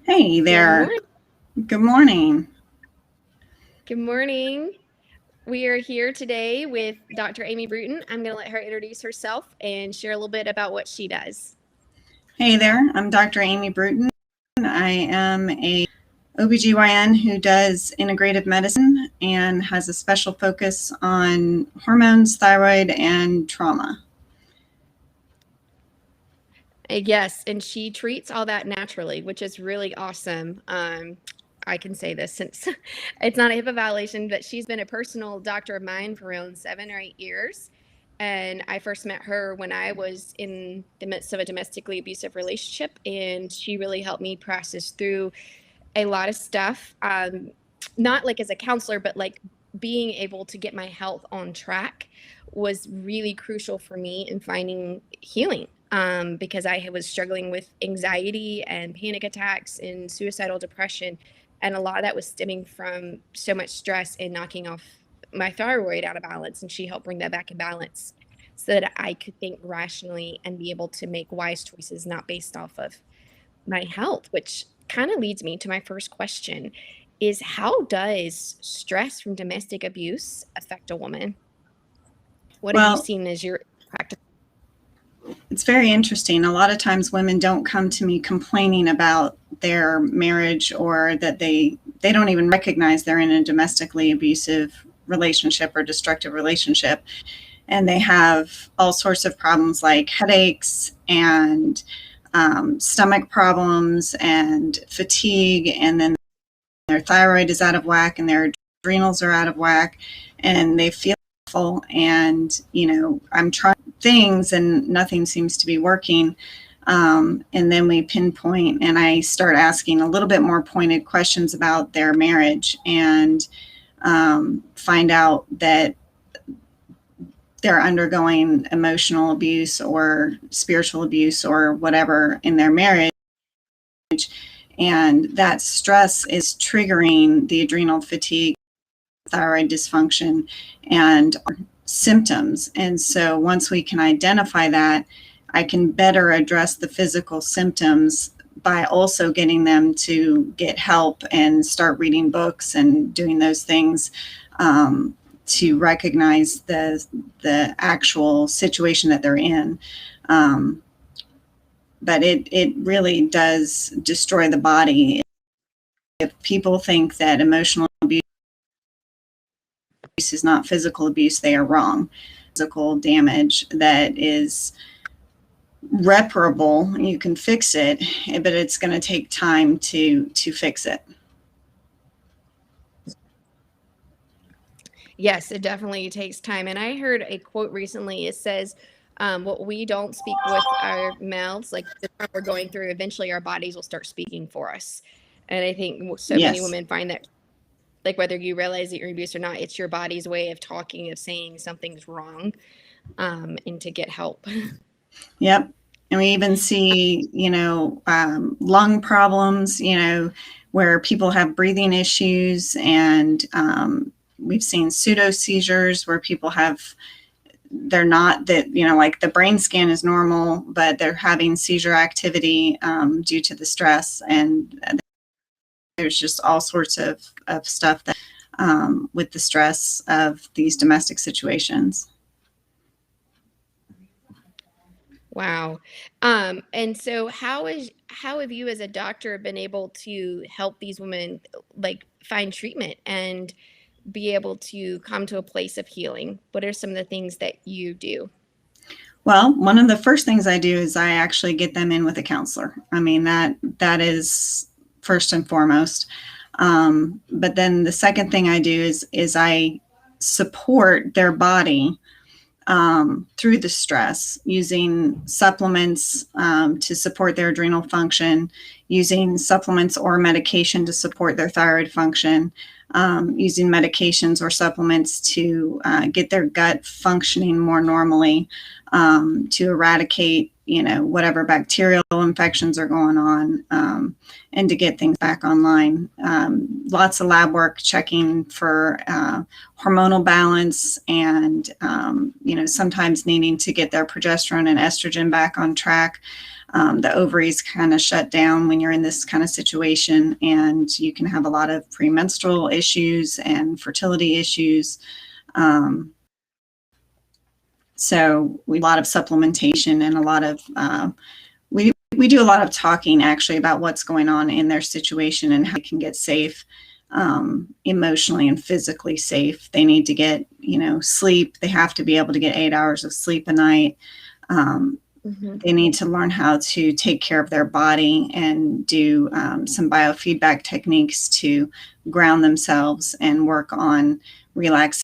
Hey Good there. morning. Good morning. Good morning. We are here today with Dr. Amy Bruton. I'm going to let her introduce herself and share a little bit about what she does. Hey there. I'm Dr. Amy Bruton. I am a OBGYN who does integrative medicine and has a special focus on hormones, thyroid, and trauma. Yes, and she treats all that naturally, which is really awesome. I can say this since it's not a HIPAA violation, but she's been a personal doctor of mine for around 7 or 8 years. And I first met her when I was in the midst of a domestically abusive relationship, and she really helped me process through a lot of stuff. Not like as a counselor, but like being able to get my health on track was really crucial for me in finding healing. Because I was struggling with anxiety and panic attacks and suicidal depression. And a lot of that was stemming from so much stress and knocking off my thyroid out of balance. And she helped bring that back in balance so that I could think rationally and be able to make wise choices, not based off of my health, which kind of leads me to my first question is how does stress from domestic abuse affect a woman? What have you Well, seen as your practice? it's very interesting. A lot of times women don't come to me complaining about their marriage or that they don't even recognize they're in a domestically abusive relationship or destructive relationship. And they have all sorts of problems like headaches and stomach problems and fatigue, and then their thyroid is out of whack and their adrenals are out of whack, and they feel awful. And I'm trying things and nothing seems to be working. And then we pinpoint, and I start asking a little bit more pointed questions about their marriage, and find out that they're undergoing emotional abuse or spiritual abuse or whatever in their marriage. And that stress is triggering the adrenal fatigue, thyroid dysfunction, and symptoms. And so once we can identify that, I can better address the physical symptoms by also getting them to get help and start reading books and doing those things, to recognize the actual situation that they're in. But it really does destroy the body. If people think that emotional abuse is not physical abuse, they are wrong. Physical damage that is reparable, you can fix it, but it's going to take time to fix it. Yes, it definitely takes time. And I heard a quote recently. It says, what we don't speak with our mouths, like the time we're going through, eventually our bodies will start speaking for us. And I think so many Yes. women find that, like, whether you realize that you're abused or not, it's your body's way of talking, of saying something's wrong, and to get help. Yep. And we even see, lung problems, where people have breathing issues, and we've seen pseudo seizures where people have, they're not that, like the brain scan is normal, but they're having seizure activity due to the stress. And there's just all sorts of stuff that with the stress of these domestic situations. Wow. And so how have you as a doctor been able to help these women like find treatment and be able to come to a place of healing? What are some of the things that you do? Well, one of the first things I do is I actually get them in with a counselor. I mean, that is first and foremost. But then the second thing I do is I support their body through the stress, using supplements to support their adrenal function, using supplements or medication to support their thyroid function, using medications or supplements to get their gut functioning more normally, to eradicate, whatever bacterial infections are going on, and to get things back online. Lots of lab work checking for hormonal balance, and sometimes needing to get their progesterone and estrogen back on track. The ovaries kind of shut down when you're in this kind of situation, and you can have a lot of premenstrual issues and fertility issues. So a lot of supplementation and a lot of we do a lot of talking actually about what's going on in their situation and how they can get safe, emotionally and physically safe. They need to get, sleep. They have to be able to get 8 hours of sleep a night. They need to learn how to take care of their body and do some biofeedback techniques to ground themselves and work on relaxation.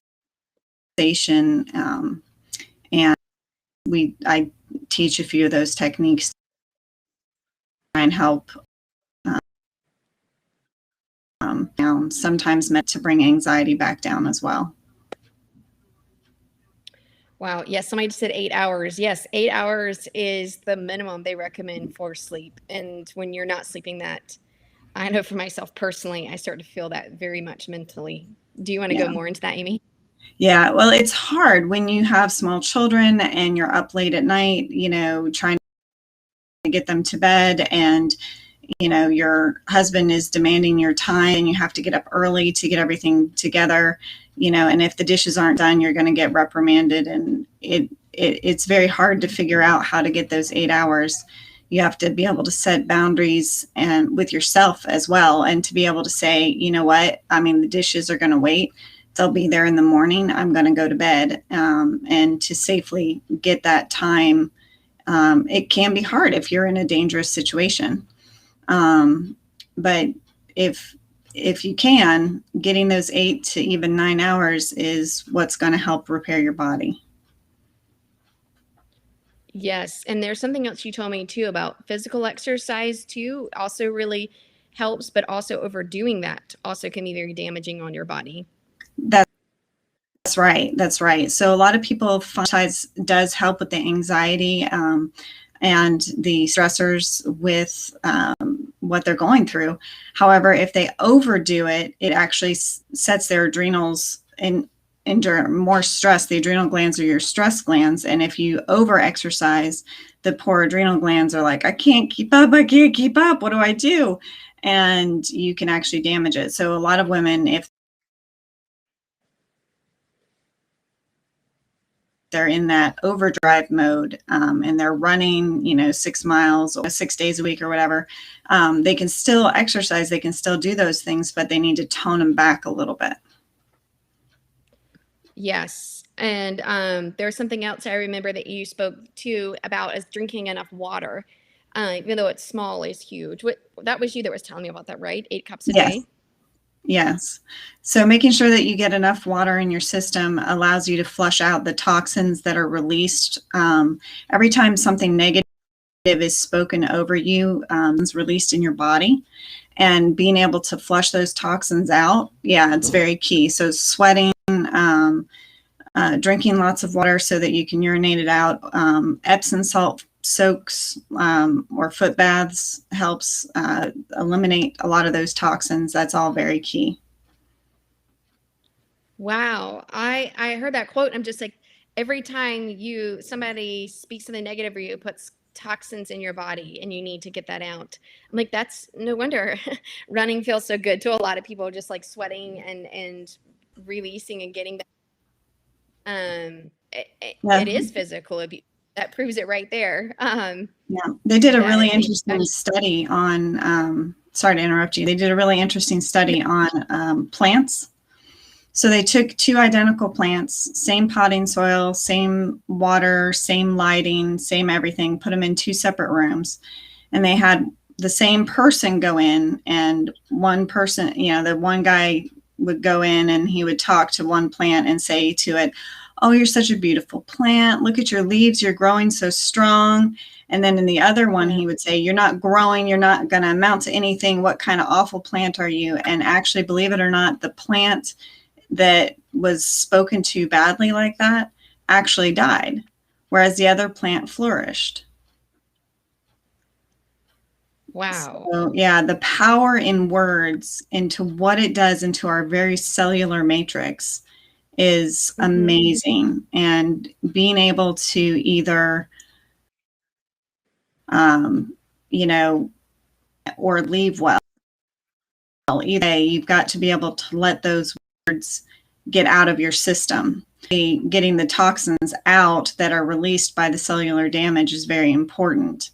And I teach a few of those techniques to try and help. Sometimes meant to bring anxiety back down as well. Wow. Yes. Somebody just said 8 hours. Yes. 8 hours is the minimum they recommend for sleep. And when you're not sleeping that, I know for myself personally, I start to feel that very much mentally. Do you want to go more into that, Amy? Yeah. Well, it's hard when you have small children and you're up late at night, trying to get them to bed, and your husband is demanding your time and you have to get up early to get everything together, and if the dishes aren't done, you're going to get reprimanded, and it's very hard to figure out how to get those 8 hours. You have to be able to set boundaries and with yourself as well, and to be able to say, you know what, the dishes are going to wait. They'll be there in the morning. I'm going to go to bed, and to safely get that time. It can be hard if you're in a dangerous situation. But if you can, getting those 8 to even 9 hours is what's going to help repair your body. Yes. And there's something else you told me too about physical exercise too, also really helps, but also overdoing that also can be very damaging on your body. That's right. That's right. So a lot of people find exercise does help with the anxiety, and the stressors with what they're going through. However, if they overdo it, it actually sets their adrenals under more stress. The adrenal glands are your stress glands. And if you over exercise, the poor adrenal glands are like, I can't keep up. I can't keep up. What do I do? And you can actually damage it. So a lot of women, if they're in that overdrive mode, and they're running, 6 miles or 6 days a week or whatever, they can still exercise, they can still do those things, but they need to tone them back a little bit. Yes. And there's something else I remember that you spoke to about is drinking enough water, even though it's small, is huge. That was you that was telling me about that, right? 8 cups a day? Yes. So making sure that you get enough water in your system allows you to flush out the toxins that are released. Every time something negative is spoken over you, is released in your body, and being able to flush those toxins out, it's very key. So sweating, drinking lots of water so that you can urinate it out. Epsom salt soaks or foot baths helps eliminate a lot of those toxins. That's all very key. Wow. I heard that quote and I'm just like, every time somebody speaks something negative or you puts toxins in your body and you need to get that out. I'm like, that's no wonder running feels so good to a lot of people, just like sweating and releasing and getting that. It is physical abuse. That proves it right there. They did a really interesting study on, sorry to interrupt you. They did a really interesting study on plants. So they took 2 identical plants, same potting soil, same water, same lighting, same everything, put them in 2 separate rooms. And they had the same person go in, and one person, the one guy would go in and he would talk to one plant and say to it, oh, you're such a beautiful plant. Look at your leaves. You're growing so strong. And then in the other one, he would say, you're not growing. You're not going to amount to anything. What kind of awful plant are you? And actually, believe it or not, the plant that was spoken to badly like that actually died, whereas the other plant flourished. Wow. So, the power in words into what it does into our very cellular matrix is amazing. And being able to either you know, or leave well. Either way, you've got to be able to let those words get out of your system. Getting the toxins out that are released by the cellular damage is very important,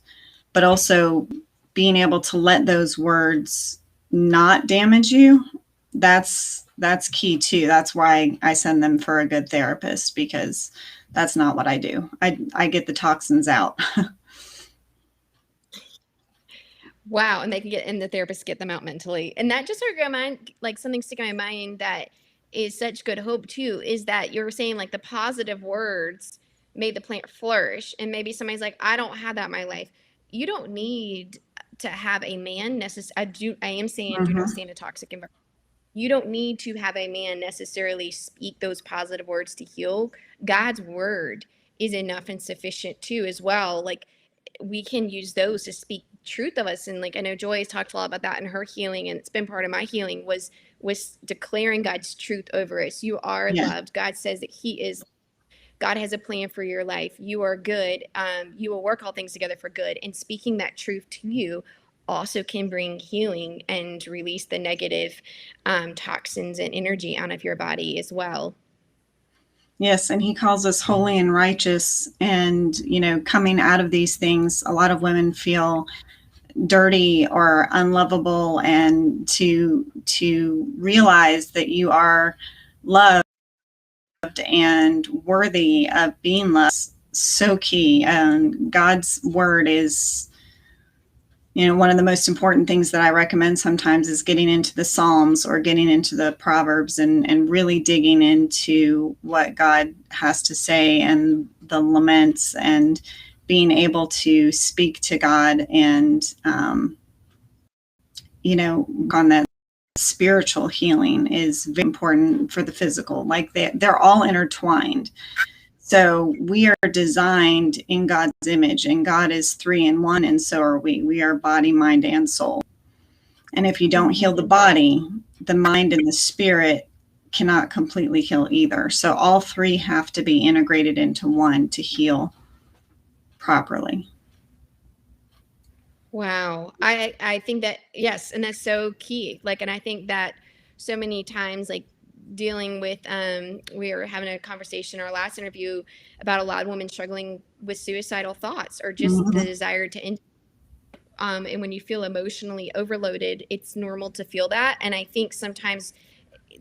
but also being able to let those words not damage you, that's key too. That's why I send them for a good therapist, because that's not what I do. I get the toxins out. Wow, and they can get, and the therapists get them out mentally. And that just sort of mind, like something sticking in my mind that is such good hope too, is that you're saying like the positive words made the plant flourish. And maybe somebody's like, I don't have that in my life. You don't need to have a man necessarily. I am saying do not stay in a toxic environment. You don't need to have a man necessarily speak those positive words to heal. God's word is enough and sufficient too, as well. Like we can use those to speak truth of us. And like I know Joy has talked a lot about that in her healing, and it's been part of my healing was declaring God's truth over us. You are loved. God says that He is. God has a plan for your life. You are good. You will work all things together for good. And speaking that truth to you also can bring healing and release the negative toxins and energy out of your body as well. Yes, and He calls us holy and righteous. And, you know, coming out of these things, a lot of women feel dirty or unlovable, and to realize that you are loved and worthy of being loved, so key. God's word is, you know, one of the most important things that I recommend sometimes is getting into the Psalms or getting into the Proverbs and really digging into what God has to say and the laments, and being able to speak to God and, you know, on that spiritual healing is very important for the physical. Like they're all intertwined. So we are designed in God's image, and God is 3 in 1, and so are we. We are body, mind, and soul. And if you don't heal the body, the mind and the spirit cannot completely heal either. So all 3 have to be integrated into one to heal properly. Wow. I think that, yes, and that's so key. Like, and I think that so many times, like dealing with, we were having a conversation in our last interview about a lot of women struggling with suicidal thoughts or just the desire to end. And when you feel emotionally overloaded, it's normal to feel that. And I think sometimes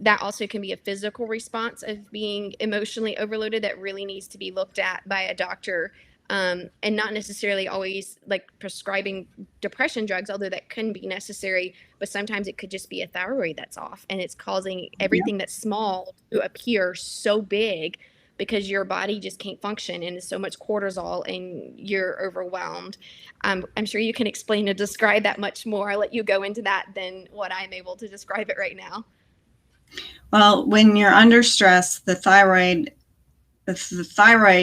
that also can be a physical response of being emotionally overloaded that really needs to be looked at by a doctor, and not necessarily always like prescribing depression drugs, although that can be necessary. But sometimes it could just be a thyroid that's off, and it's causing everything that's small to appear so big because your body just can't function, and there's so much cortisol and you're overwhelmed. I'm sure you can explain and describe that much more. I'll let you go into that than what I'm able to describe it right now. Well, when you're under stress, the thyroid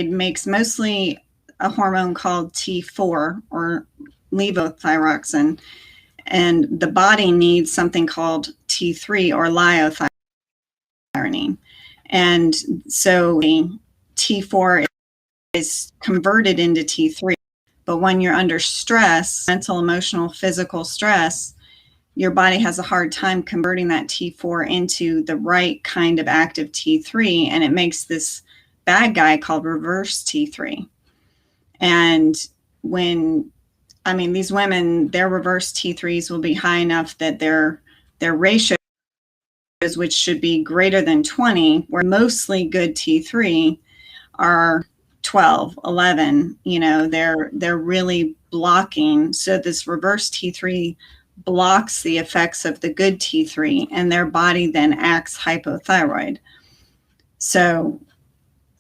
makes mostly a hormone called T4 or levothyroxine, and the body needs something called T3 or liothyronine. And so T4 is converted into T3. But when you're under stress, mental, emotional, physical stress, your body has a hard time converting that T4 into the right kind of active T3, and it makes this bad guy called reverse T3. And these women, their reverse T3s will be high enough that their ratios, which should be greater than 20, where mostly good T3 are 12, 11, you know, they're really blocking. So this reverse T3 blocks the effects of the good T3, and their body then acts hypothyroid. So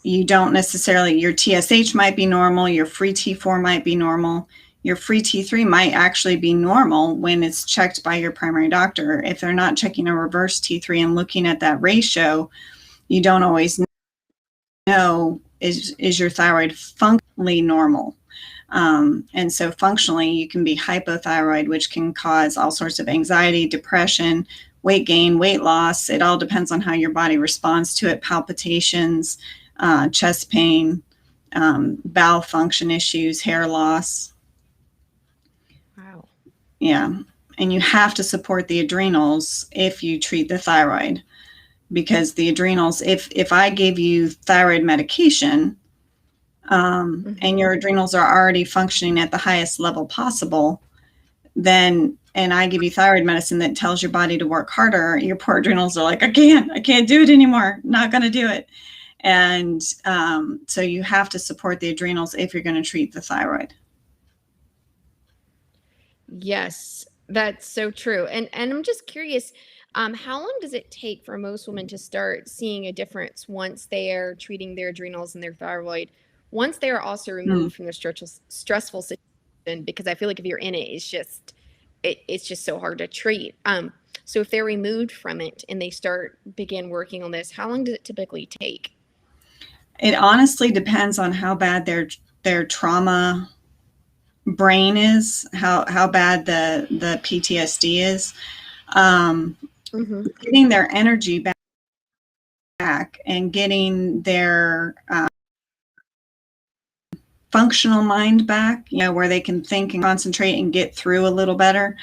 you don't necessarily, your TSH might be normal, your free T4 might be normal, your free T3 might actually be normal when it's checked by your primary doctor. If they're not checking a reverse T3 and looking at that ratio, you don't always know, is your thyroid functionally normal? And so functionally, you can be hypothyroid, which can cause all sorts of anxiety, depression, weight gain, weight loss. It all depends on how your body responds to it. Palpitations, chest pain, bowel function issues, hair loss. Yeah. And you have to support the adrenals if you treat the thyroid, because the adrenals, if I give you thyroid medication, and your adrenals are already functioning at the highest level possible, then, and I give you thyroid medicine that tells your body to work harder, your poor adrenals are like, I can't do it anymore. Not going to do it. And so you have to support the adrenals if you're going to treat the thyroid. Yes, that's so true. And I'm just curious, how long does it take for most women to start seeing a difference once they are treating their adrenals and their thyroid, once they are also removed from the stressful situation? Because I feel like if you're in it, it's just so hard to treat. So if they're removed from it and they begin working on this, how long does it typically take? It honestly depends on how bad their trauma brain is, how bad the PTSD is. Getting their energy back and getting their functional mind back, where they can think and concentrate and get through a little better.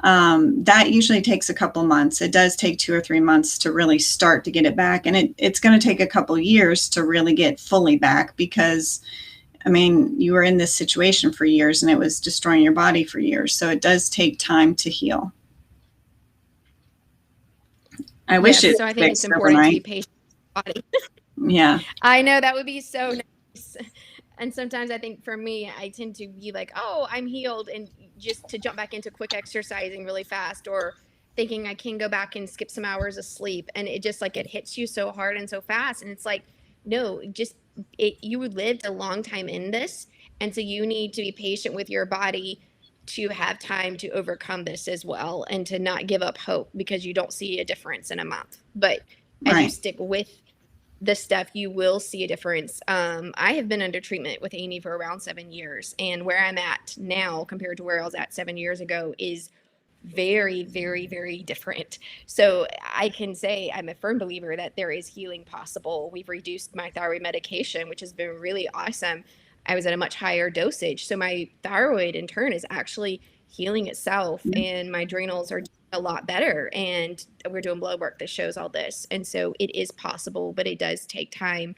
That usually takes a couple months. It does take 2 or 3 months to really start to get it back. And it's going to take a couple years to really get fully back, because I mean, you were in this situation for years and it was destroying your body for years. So it does take time to heal. I wish it So I think it's fixed important to be overnight. patient with the body. Yeah. I know that would be so nice. And sometimes I think for me, I tend to be like, oh, I'm healed, and just to jump back into quick exercising really fast, or thinking I can go back and skip some hours of sleep. And it just like, it hits you so hard and so fast. And it's like, no, you lived a long time in this. And so you need to be patient with your body to have time to overcome this as well, and to not give up hope because you don't see a difference in a month. But as you stick with the stuff, you will see a difference. I have been under treatment with Amy for around 7 years, and where I'm at now compared to where I was at 7 years ago is very, very, very different. So I can say I'm a firm believer that there is healing possible. We've reduced my thyroid medication, which has been really awesome. I was at a much higher dosage. So my thyroid in turn is actually healing itself, and my adrenals are a lot better. And we're doing blood work that shows all this. And so it is possible, but it does take time.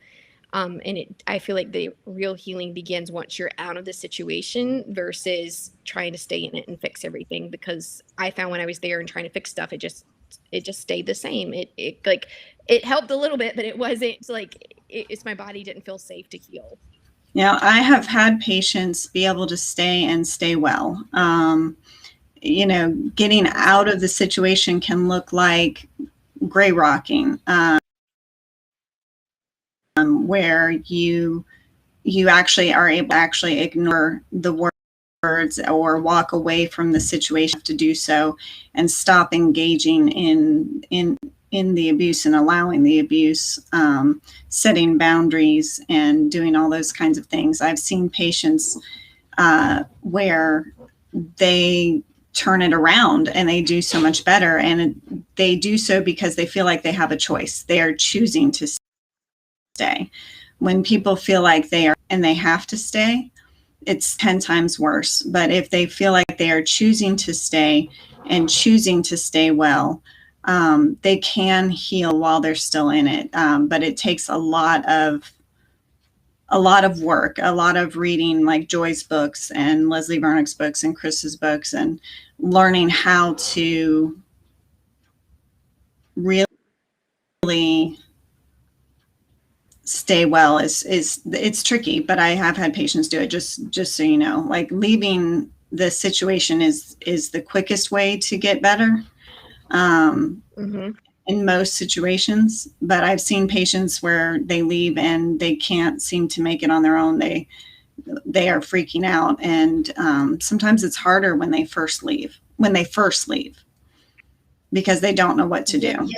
I feel like the real healing begins once you're out of the situation versus trying to stay in it and fix everything. Because I found when I was there and trying to fix stuff, it just stayed the same. It helped a little bit, but it wasn't like it's my body didn't feel safe to heal. Now, I have had patients be able to stay well. Getting out of the situation can look like gray rocking, where you actually are able to actually ignore the words or walk away from the situation to do so, and stop engaging in the abuse and allowing the abuse, setting boundaries and doing all those kinds of things. I've seen patients where they turn it around and they do so much better, and they do so because they feel like they have a choice. They are choosing to stay. When people feel like they are and they have to stay, it's 10 times worse. But if they feel like they are choosing to stay and choosing to stay well, they can heal while they're still in it. But it takes a lot of work, a lot of reading, like Joy's books and Leslie Vernick's books and Chris's books, and learning how to really stay well is it's tricky. But I have had patients do it, just so you know. Like, leaving the situation is the quickest way to get better. In most situations, but I've seen patients where they leave and they can't seem to make it on their own. They are freaking out, and sometimes it's harder when they first leave, because they don't know what to do.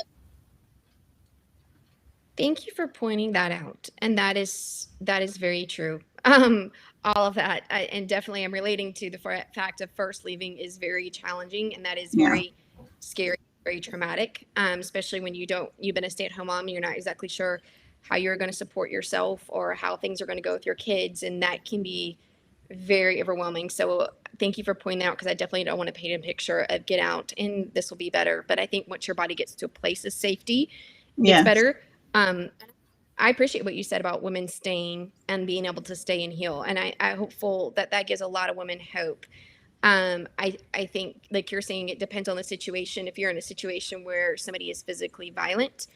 Thank you for pointing that out. And that is very true. All of that. And definitely I'm relating to the fact of first leaving is very challenging, and that is very scary, very traumatic, especially when you've been a stay-at-home mom and you're not exactly sure how you're going to support yourself or how things are going to go with your kids. And that can be very overwhelming. So thank you for pointing out, because I definitely don't want to paint a picture of get out and this will be better. But I think once your body gets to a place of safety, it's better. I appreciate what you said about women staying and being able to stay and heal. And I hopeful that that gives a lot of women hope. I think, like you're saying, it depends on the situation. If you're in a situation where somebody is physically violent,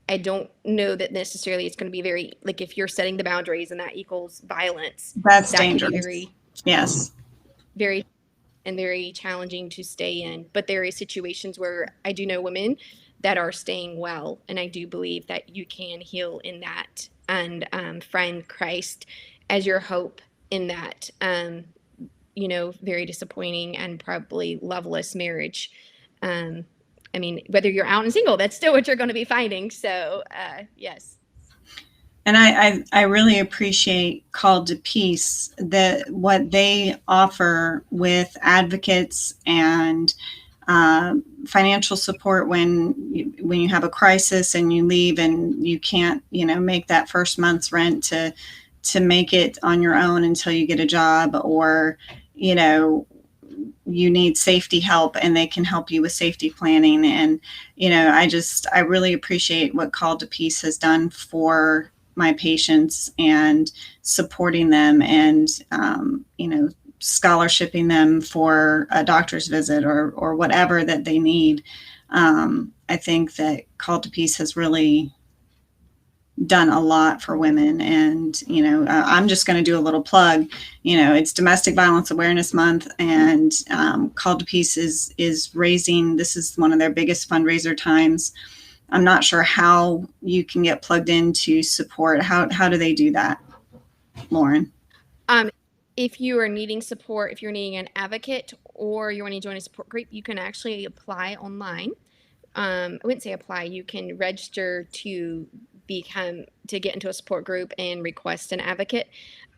I don't know that necessarily it's going to be very, like, if you're setting the boundaries and that equals violence, That's that dangerous. can be very, yes, very, and very challenging to stay in. But there are situations where I do know women that are staying well, and I do believe that you can heal in that and find Christ as your hope in that. Very disappointing and probably loveless marriage. I mean, whether you're out and single, that's still what you're going to be finding. So, yes. And I really appreciate Called to Peace, that what they offer with advocates and financial support when you have a crisis and you leave and you can't, make that first month's rent to make it on your own until you get a job, or, you need safety help, and they can help you with safety planning. And, I really appreciate what Called to Peace has done for my patients, and supporting them, and, scholarshiping them for a doctor's visit or whatever that they need. I think that Called to Peace has really done a lot for women. And, I'm just going to do a little plug. It's Domestic Violence Awareness Month, and Called to Peace is raising, this is one of their biggest fundraiser times. I'm not sure how you can get plugged in to support. How do they do that, Lauren? If you are needing support, if you're needing an advocate, or you want to join a support group, you can actually apply online. I wouldn't say apply. You can register to get into a support group and request an advocate.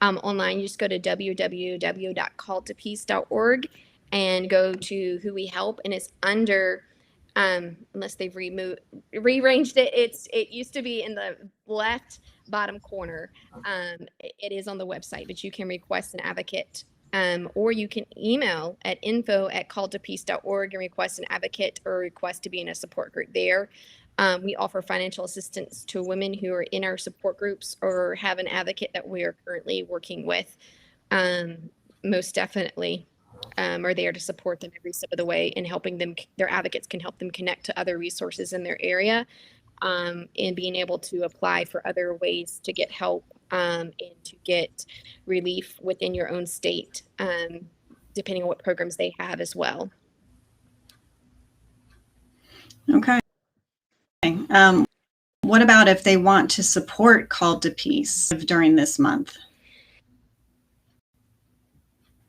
Online, you just go to www.calledtopeace.org and go to Who We Help, and it's under, unless they've rearranged it. It used to be in the left bottom corner. It is on the website, but you can request an advocate. Or you can email at info@calledtopeace.org and request an advocate, or request to be in a support group there. We offer financial assistance to women who are in our support groups or have an advocate that we are currently working with. Most definitely are there to support them every step of the way, and helping them. Their advocates can help them connect to other resources in their area, and being able to apply for other ways to get help, and to get relief within your own state, depending on what programs they have as well. Okay. What about if they want to support Called to Peace during this month?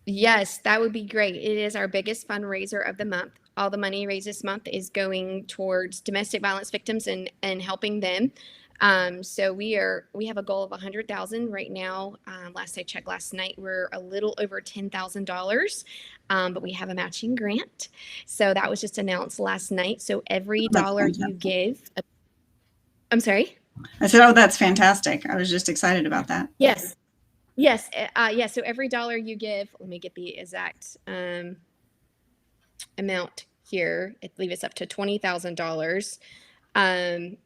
Yes, that would be great. It is our biggest fundraiser of the month. All the money raised this month is going towards domestic violence victims and helping them. So we have a goal of 100,000 right now. Last I checked last night, we're a little over $10,000, but we have a matching grant. So that was just announced last night. So every dollar you give, I'm sorry? I said, oh, that's fantastic. I was just excited about that. Yes. So every dollar you give, let me get the exact amount here. I believe it's up to $20,000.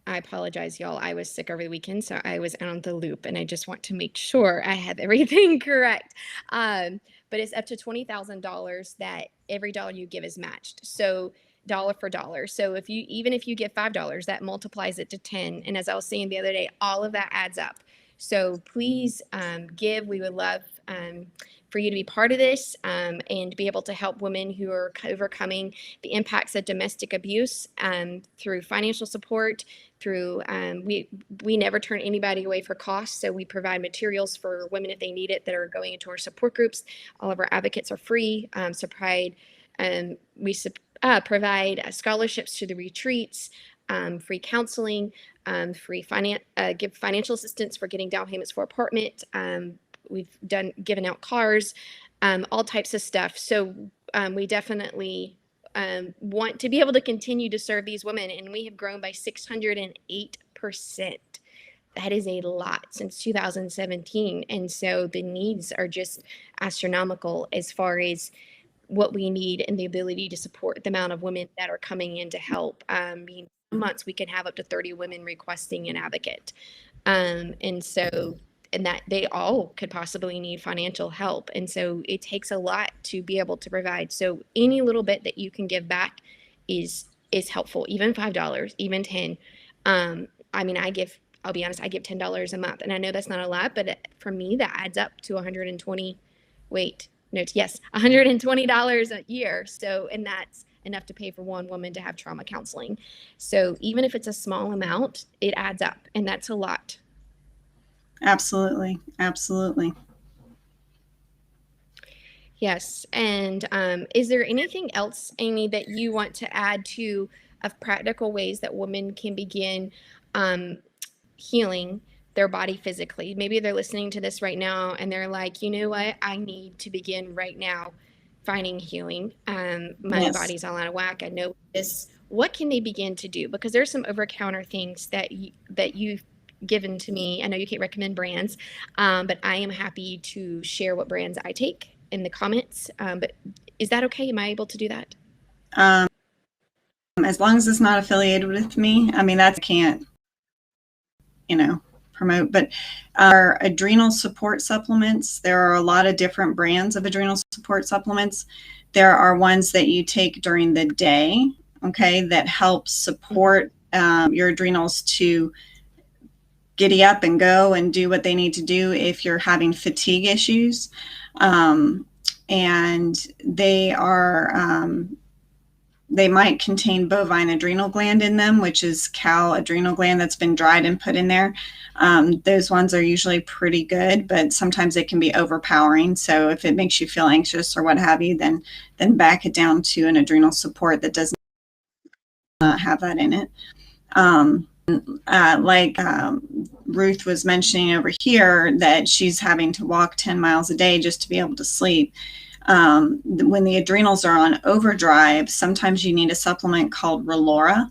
I apologize, y'all. I was sick over the weekend, so I was on the loop, and I just want to make sure I have everything correct. But it's up to $20,000 that every dollar you give is matched. So dollar for dollar. So even if you give $5, that multiplies it to 10. And as I was saying the other day, all of that adds up. So please give. We would love for you to be part of this, and be able to help women who are overcoming the impacts of domestic abuse, through financial support, through we never turn anybody away for costs. So we provide materials for women if they need it that are going into our support groups. All of our advocates are free. We provide scholarships to the retreats, free counseling, give financial assistance for getting down payments for apartment. We've given out cars, all types of stuff. So we definitely want to be able to continue to serve these women, and we have grown by 608%. that is a lot since 2017. And so the needs are just astronomical as far as what we need and the ability to support the amount of women that are coming in to help. Months we can have up to 30 women requesting an advocate. And so, and that they all could possibly need financial help. And so it takes a lot to be able to provide. So any little bit that you can give back is helpful, even $5, even 10. I mean, I'll be honest, I give $10 a month. And I know that's not a lot, but for me, that adds up to 120, wait, no, yes, $120 a year. So, and that's enough to pay for one woman to have trauma counseling. So even if it's a small amount, it adds up, and that's a lot. Absolutely. Absolutely. Yes. And is there anything else, Amy, that you want to add to of practical ways that women can begin healing their body physically? Maybe they're listening to this right now and they're like, you know what? I need to begin right now finding healing. My Yes. body's all out of whack. I know this. What can they begin to do? Because there's some over-counter things that you've given to me. I know you can't recommend brands, but I am happy to share what brands I take in the comments. But is that okay? Am I able to do that? As long as it's not affiliated with me. I mean, that can't, promote, but our adrenal support supplements, there are a lot of different brands of adrenal support supplements. There are ones that you take during the day, okay, that help support your adrenals to giddy up and go and do what they need to do if you're having fatigue issues. And they are, they might contain bovine adrenal gland in them, which is cow adrenal gland that's been dried and put in there. Those ones are usually pretty good, but sometimes it can be overpowering. So if it makes you feel anxious or what have you, then back it down to an adrenal support that does not have that in it. Ruth was mentioning over here that she's having to walk 10 miles a day just to be able to sleep. When the adrenals are on overdrive, sometimes you need a supplement called Relora.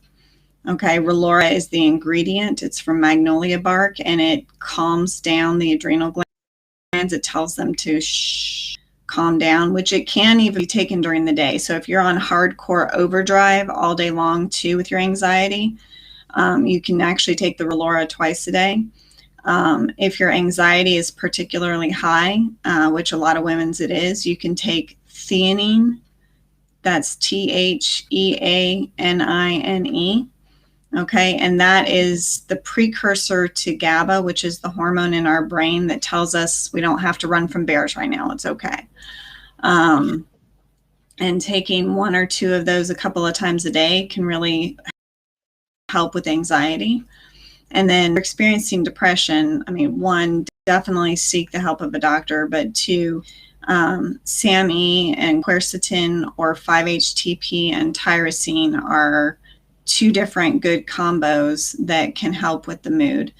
Okay, Relora is the ingredient. It's from magnolia bark, and it calms down the adrenal glands. It tells them to calm down, which it can even be taken during the day. So if you're on hardcore overdrive all day long too with your anxiety, you can actually take the Relora twice a day. If your anxiety is particularly high, which a lot of women's it is, you can take theanine. That's THEANINE. Okay, and that is the precursor to GABA, which is the hormone in our brain that tells us we don't have to run from bears right now. It's okay. And taking one or two of those a couple of times a day can really help with anxiety. And then if you're experiencing depression, I mean, one, definitely seek the help of a doctor, but two, SAMe and quercetin or 5-HTP and tyrosine are two different good combos that can help with the mood.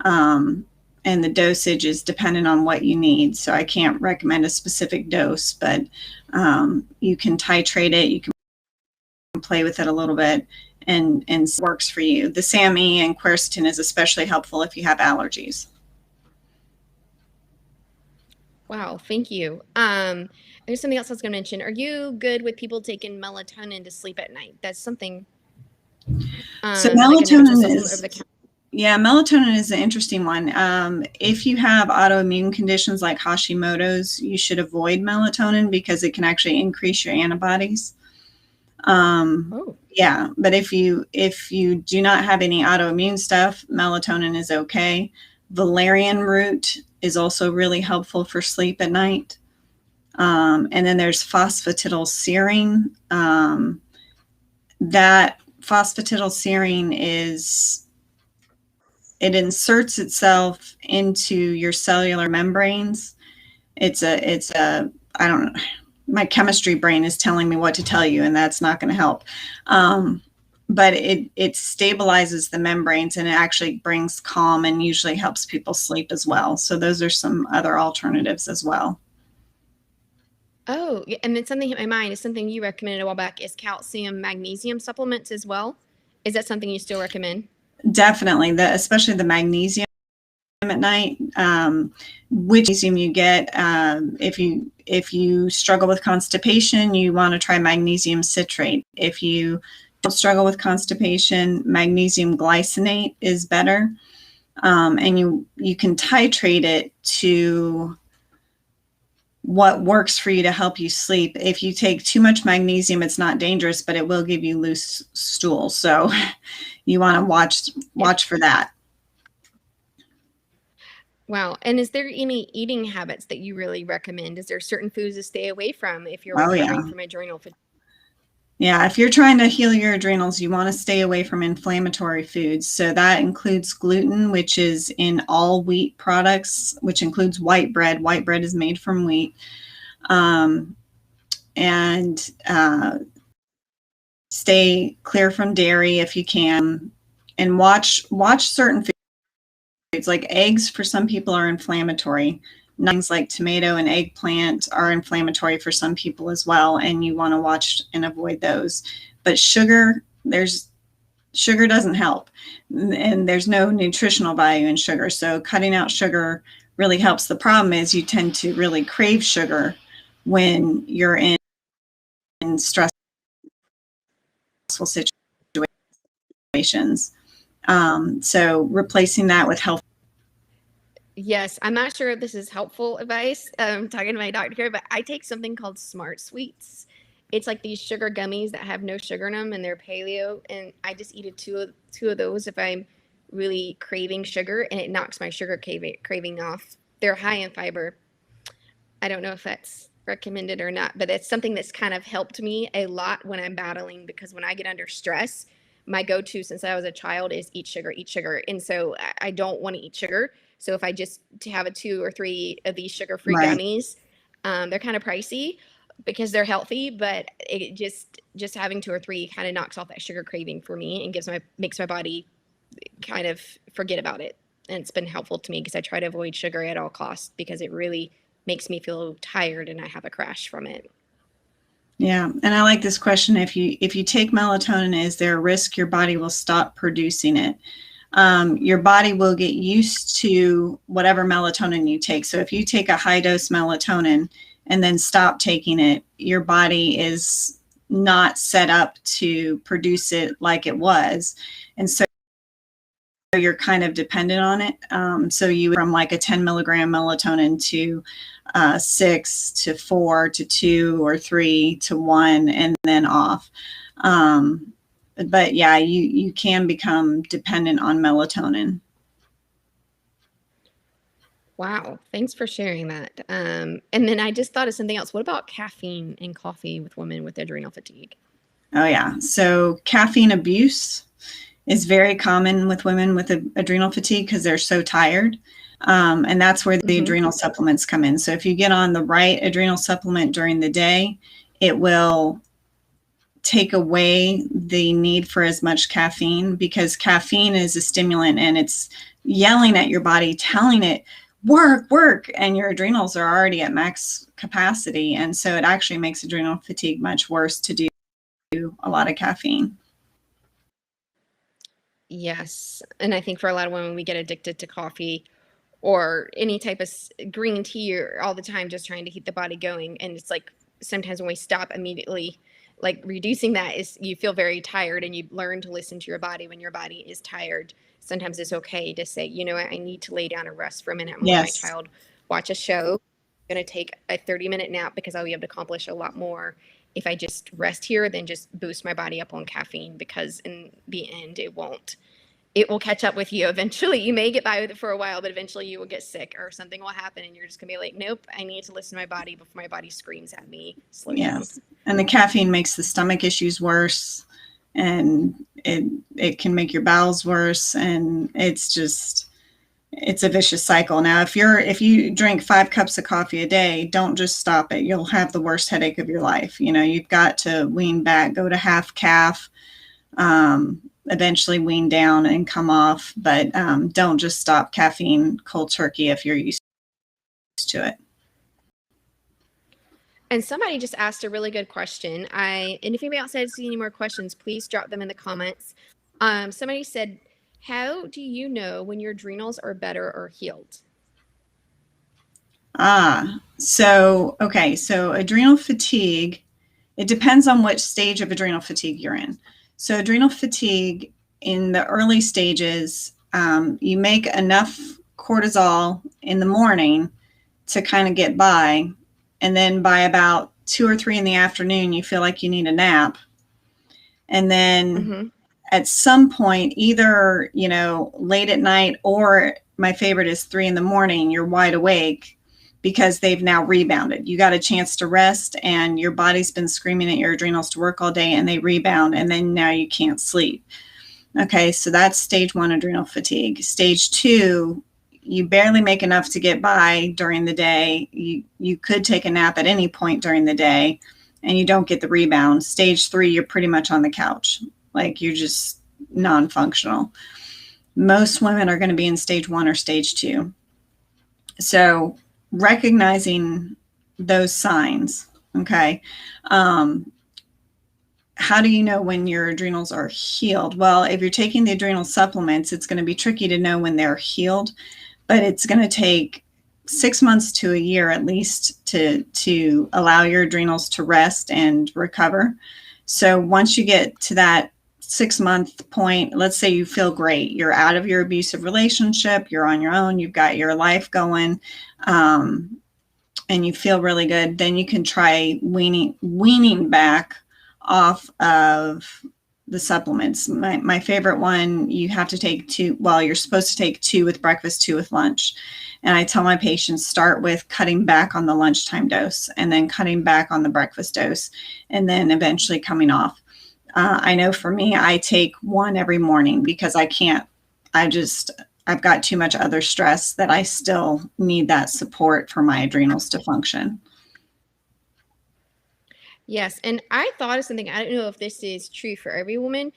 And the dosage is dependent on what you need. So I can't recommend a specific dose, but you can titrate it. You can play with it a little bit and works for you. The SAMe and quercetin is especially helpful if you have allergies. Wow, thank you. There's something else I was going to mention. Are you good with people taking melatonin to sleep at night? That's something. So melatonin melatonin is an interesting one. If you have autoimmune conditions like Hashimoto's, you should avoid melatonin because it can actually increase your antibodies. Yeah, but if you do not have any autoimmune stuff, melatonin is okay. Valerian root is also really helpful for sleep at night. And then there's phosphatidylserine. That phosphatidylserine it inserts itself into your cellular membranes. It's a I don't know. My chemistry brain is telling me what to tell you, and that's not going to help. But it stabilizes the membranes, and it actually brings calm and usually helps people sleep as well. So those are some other alternatives as well. Oh, and then something hit my mind is something you recommended a while back is calcium magnesium supplements as well. Is that something you still recommend? Definitely, especially the magnesium. at night, which magnesium you get. If you struggle with constipation, you want to try magnesium citrate. If you don't struggle with constipation, magnesium glycinate is better. And you can titrate it to what works for you to help you sleep. If you take too much magnesium, it's not dangerous, but it will give you loose stool. So you want to watch for that. Wow. And is there any eating habits that you really recommend? Is there certain foods to stay away from if you're recovering from adrenal fatigue? Yeah, if you're trying to heal your adrenals, you want to stay away from inflammatory foods. So that includes gluten, which is in all wheat products, which includes white bread. White bread is made from wheat. And stay clear from dairy if you can. And watch certain foods, like eggs for some people are inflammatory. Things like tomato and eggplant are inflammatory for some people as well, and you want to watch and avoid those. But sugar doesn't help, and there's no nutritional value in sugar. So cutting out sugar really helps. The problem is you tend to really crave sugar when you're in stressful situations. So replacing that with healthy. Yes, I'm not sure if this is helpful advice. Talking to my doctor here, but I take something called Smart Sweets. It's like these sugar gummies that have no sugar in them, and they're paleo. And I just eat two of those if I'm really craving sugar, and it knocks my sugar craving off. They're high in fiber. I don't know if that's recommended or not, but it's something that's kind of helped me a lot when I'm battling, because when I get under stress, my go-to since I was a child is eat sugar. And so I don't want to eat sugar. So if I just have 2 or 3 of these sugar-free gummies, they're kind of pricey because they're healthy, but it just having 2 or 3 kind of knocks off that sugar craving for me and makes my body kind of forget about it. And it's been helpful to me because I try to avoid sugar at all costs because it really makes me feel tired and I have a crash from it. Yeah, and I like this question. If you take melatonin, is there a risk your body will stop producing it? Your body will get used to whatever melatonin you take. So if you take a high dose melatonin and then stop taking it, your body is not set up to produce it like it was. And so you're kind of dependent on it. So you from like a 10 milligram melatonin to 6 to 4 to 2 or 3 to 1 and then off. But yeah, you can become dependent on melatonin. Wow. Thanks for sharing that. And then I just thought of something else. What about caffeine in coffee with women with adrenal fatigue? Oh yeah. So caffeine abuse is very common with women with adrenal fatigue because they're so tired. And that's where the adrenal supplements come in. So if you get on the right adrenal supplement during the day, it will take away the need for as much caffeine, because caffeine is a stimulant and it's yelling at your body, telling it, work, and your adrenals are already at max capacity. And so it actually makes adrenal fatigue much worse to do a lot of caffeine. Yes. And I think for a lot of women, we get addicted to coffee or any type of green tea or all the time, just trying to keep the body going. And it's like sometimes when we stop immediately, like reducing that, is you feel very tired, and you learn to listen to your body when your body is tired. Sometimes it's okay to say, you know what, I need to lay down and rest for a minute. I'm letting my child watch a show. I'm going to take a 30-minute nap because I'll be able to accomplish a lot more if I just rest here than just boost my body up on caffeine, because in the end, it will catch up with you eventually. You may get by with it for a while, but eventually you will get sick or something will happen and you're just gonna be like, nope, I need to listen to my body before my body screams at me, slow down. And the caffeine makes the stomach issues worse, and it can make your bowels worse, and it's a vicious cycle. Now, if you drink 5 cups of coffee a day, don't just stop it. You'll have the worst headache of your life. You know, you've got to wean back, go to half calf, eventually wean down and come off, but don't just stop caffeine cold turkey if you're used to it. And somebody just asked a really good question. And if anybody else has any more questions, please drop them in the comments. Somebody said, How do you know when your adrenals are better or healed? Okay. So adrenal fatigue, it depends on which stage of adrenal fatigue you're in. So adrenal fatigue in the early stages, you make enough cortisol in the morning to kind of get by. And then by about 2 or 3 in the afternoon, you feel like you need a nap. And then Mm-hmm. at some point, either, late at night, or my favorite is 3 in the morning, you're wide awake because they've now rebounded. You got a chance to rest and your body's been screaming at your adrenals to work all day and they rebound, and then now you can't sleep. Okay, so that's stage 1 adrenal fatigue. Stage 2, you barely make enough to get by during the day. You could take a nap at any point during the day and you don't get the rebound. Stage 3, you're pretty much on the couch. Like you're just non-functional. Most women are going to be in stage 1 or stage 2. So recognizing those signs, okay. How do you know when your adrenals are healed? Well, if you're taking the adrenal supplements, it's going to be tricky to know when they're healed, but it's going to take 6 months to a year at least to allow your adrenals to rest and recover. So once you get to that 6-month point, let's say you feel great, you're out of your abusive relationship, you're on your own, you've got your life going, and you feel really good, then you can try weaning back off of the supplements. My favorite one, you have to take 2. Well, you're supposed to take 2 with breakfast, 2 with lunch. And I tell my patients, start with cutting back on the lunchtime dose and then cutting back on the breakfast dose and then eventually coming off. I know for me, I take 1 every morning because I can't, I've got too much other stress that I still need that support for my adrenals to function. Yes, and I thought of something. I don't know if this is true for every woman.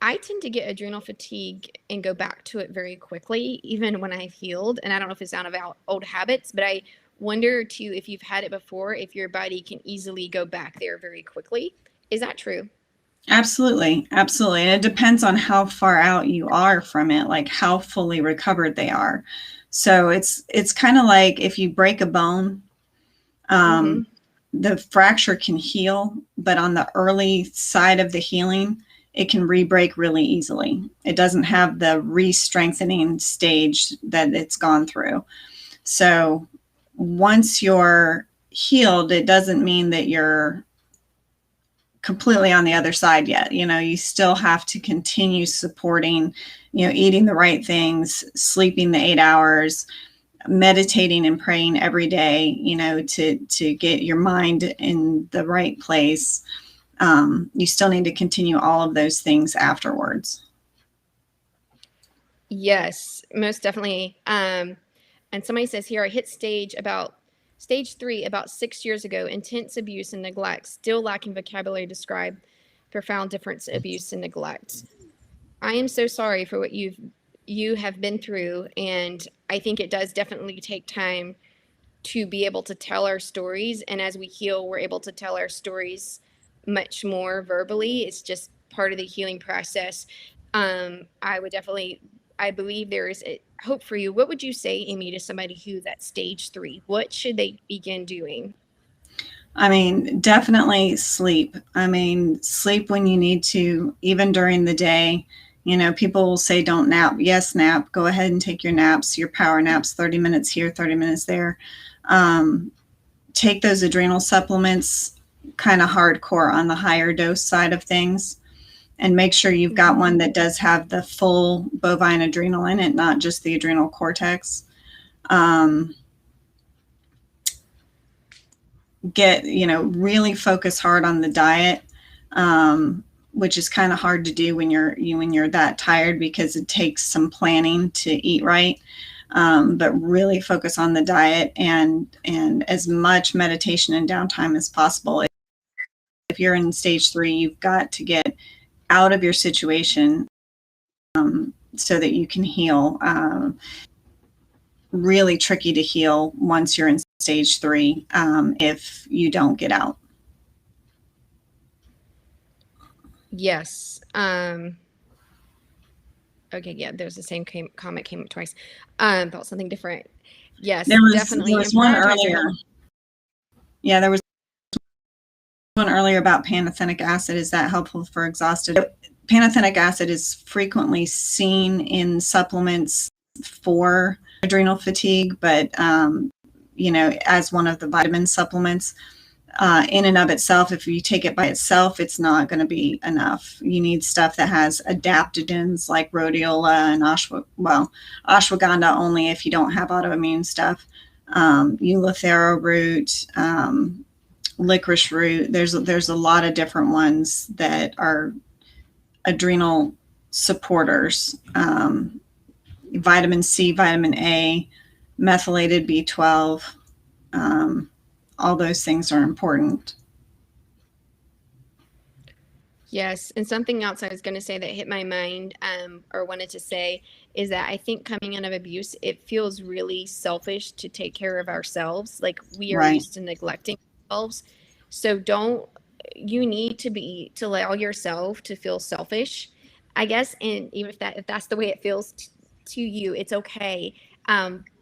I tend to get adrenal fatigue and go back to it very quickly, even when I've healed. And I don't know if it's out of old habits, but I wonder too if you've had it before, if your body can easily go back there very quickly. Is that true? Absolutely. Absolutely. And it depends on how far out you are from it, like how fully recovered they are. So it's kind of like if you break a bone, Mm-hmm. um, the fracture can heal, but on the early side of the healing, it can re-break really easily. It doesn't have the re-strengthening stage that it's gone through. So once you're healed, it doesn't mean that you're completely on the other side yet. You still have to continue supporting, eating the right things, sleeping the 8 hours, meditating and praying every day, to get your mind in the right place. You still need to continue all of those things afterwards. Yes, most definitely. And somebody says here, I hit stage 3 about 6 years ago. Intense abuse and neglect, still lacking vocabulary to describe profound difference, abuse and neglect. I am so sorry for what you have been through, and I think it does definitely take time to be able to tell our stories. And as we heal, we're able to tell our stories much more verbally. It's just part of the healing process. I would definitely, I believe there is a hope for you. What would you say, Amy, to somebody who's at stage 3? What should they begin doing? I mean, definitely sleep. Sleep when you need to, even during the day. People will say don't nap. Yes, nap. Go ahead and take your naps, your power naps, 30 minutes here, 30 minutes there. Um, Take those adrenal supplements kind of hardcore on the higher dose side of things, and make sure you've got Mm-hmm. one that does have the full bovine adrenal in it, not just the adrenal cortex. Um, really focus hard on the diet, which is kind of hard to do when you're that tired because it takes some planning to eat right. But really focus on the diet and as much meditation and downtime as possible. If you're in stage 3, you've got to get out of your situation, so that you can heal. Really tricky to heal once you're in stage 3, if you don't get out. Yes. Okay, yeah, there's the same comment came up twice about something different. Yes, There definitely. was And one prioritize your earlier. health. Yeah, there was one earlier about pantothenic acid. Is that helpful for exhausted? Pantothenic acid is frequently seen in supplements for adrenal fatigue, but as one of the vitamin supplements. In and of itself, if you take it by itself, it's not going to be enough. You need stuff that has adaptogens like rhodiola and ashwagandha only if you don't have autoimmune stuff. Eleuthero root, licorice root. There's a lot of different ones that are adrenal supporters. Vitamin C, vitamin A, methylated B12. All those things are important. Yes, and something else I was going to say that hit my mind or wanted to say is that I think coming out of abuse, it feels really selfish to take care of ourselves. Like we are Right. used to neglecting ourselves. So you need to allow yourself to feel selfish, I guess. And even if that's the way it feels to you, it's okay.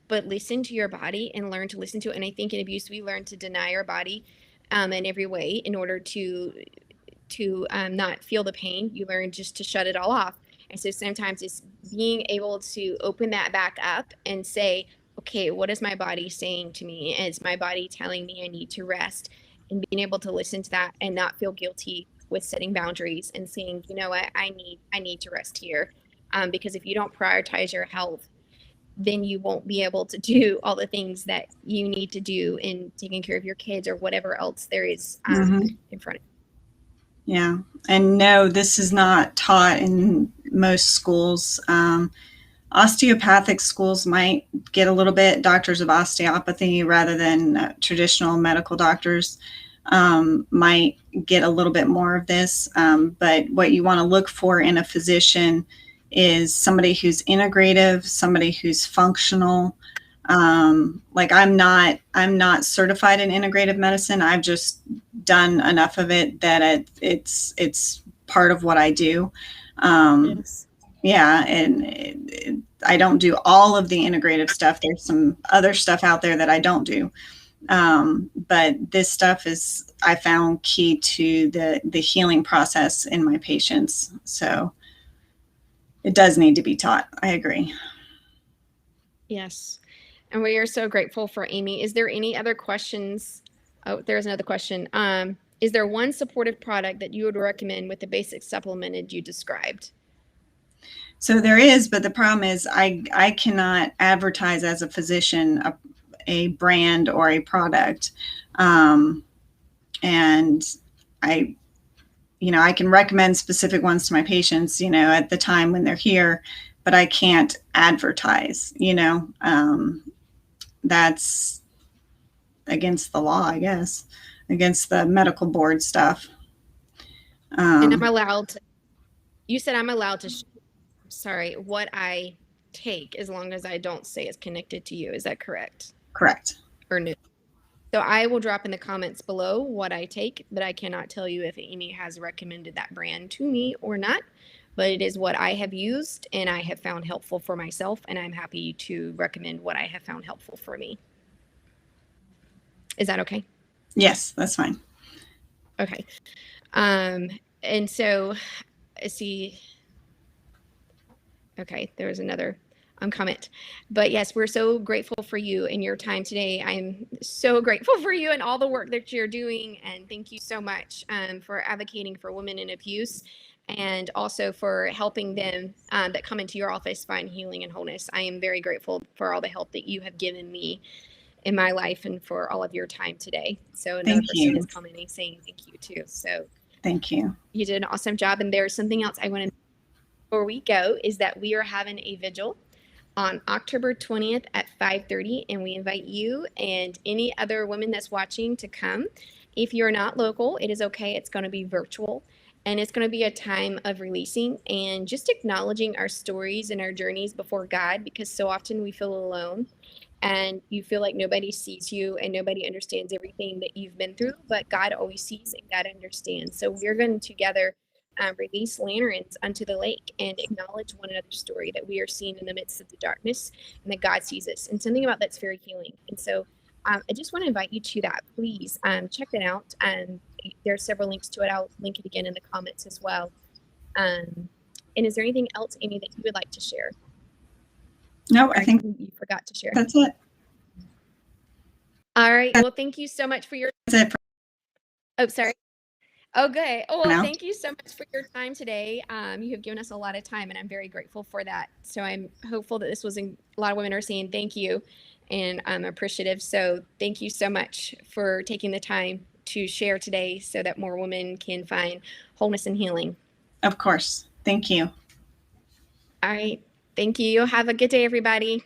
But listen to your body and learn to listen to it. And I think in abuse, we learn to deny our body in every way in order to not feel the pain. You learn just to shut it all off. And so sometimes it's being able to open that back up and say, okay, what is my body saying to me? Is my body telling me I need to rest? And being able to listen to that and not feel guilty with setting boundaries and saying, you know what, I need to rest here. Because if you don't prioritize your health, then you won't be able to do all the things that you need to do in taking care of your kids or whatever else there is in front of you. Yeah. And no, this is not taught in most schools. Osteopathic schools might get a little bit, doctors of osteopathy rather than traditional medical doctors might get a little bit more of this. But what you want to look for in a physician is somebody who's integrative, somebody who's functional. Like I'm not certified in integrative medicine. I've just done enough of it that it's part of what I do. Yes. Yeah, and I don't do all of the integrative stuff. There's some other stuff out there that I don't do. But this stuff is, I found, key to the healing process in my patients. So it does need to be taught. I agree. Yes. And we are so grateful for Amy. Is there any other questions? Oh, there's another question. Is there one supportive product that you would recommend with the basic supplemented you described? So there is, but the problem is I cannot advertise as a physician a brand or a product. And I can recommend specific ones to my patients, at the time when they're here, but I can't advertise, that's against the law, I guess, against the medical board stuff. And you said I'm allowed to, what I take as long as I don't say it's connected to you. Is that correct? Correct. Or no? So I will drop in the comments below what I take, but I cannot tell you if Amy has recommended that brand to me or not. But it is what I have used and I have found helpful for myself, and I'm happy to recommend what I have found helpful for me. Is that okay? Yes, that's fine. Okay. And so, let's see. Okay, there was another comment. But yes, we're so grateful for you and your time today. I'm so grateful for you and all the work that you're doing. And thank you so much for advocating for women in abuse and also for helping them that come into your office find healing and wholeness. I am very grateful for all the help that you have given me in my life and for all of your time today. So another person is commenting saying thank you too. So thank you. You did an awesome job. And there's something else I want to before we go is that we are having a vigil on October 20th at 5:30, and we invite you and any other women that's watching to come. If you're not local, it is okay. It's going to be virtual, and it's going to be a time of releasing and just acknowledging our stories and our journeys before God, because so often we feel alone and you feel like nobody sees you and nobody understands everything that you've been through, but God always sees and God understands. So we're going to together release lanterns unto the lake and acknowledge one another's story, that we are seen in the midst of the darkness and that God sees us, and something about that's very healing. And so I just want to invite you to that. Please check that out. There are several links to it. I'll link it again in the comments as well. And is there anything else, Amy, that you would like to share? No, I think you forgot to share. That's it. All right. Well, thank you so much for your. That's it. Oh, sorry. Oh, good. Oh, well, No. thank you so much for your time today. You have given us a lot of time, and I'm very grateful for that. So I'm hopeful that this was a lot of women are saying thank you, and I'm appreciative. So thank you so much for taking the time to share today so that more women can find wholeness and healing. Of course. Thank you. All right. Thank you. Have a good day, everybody.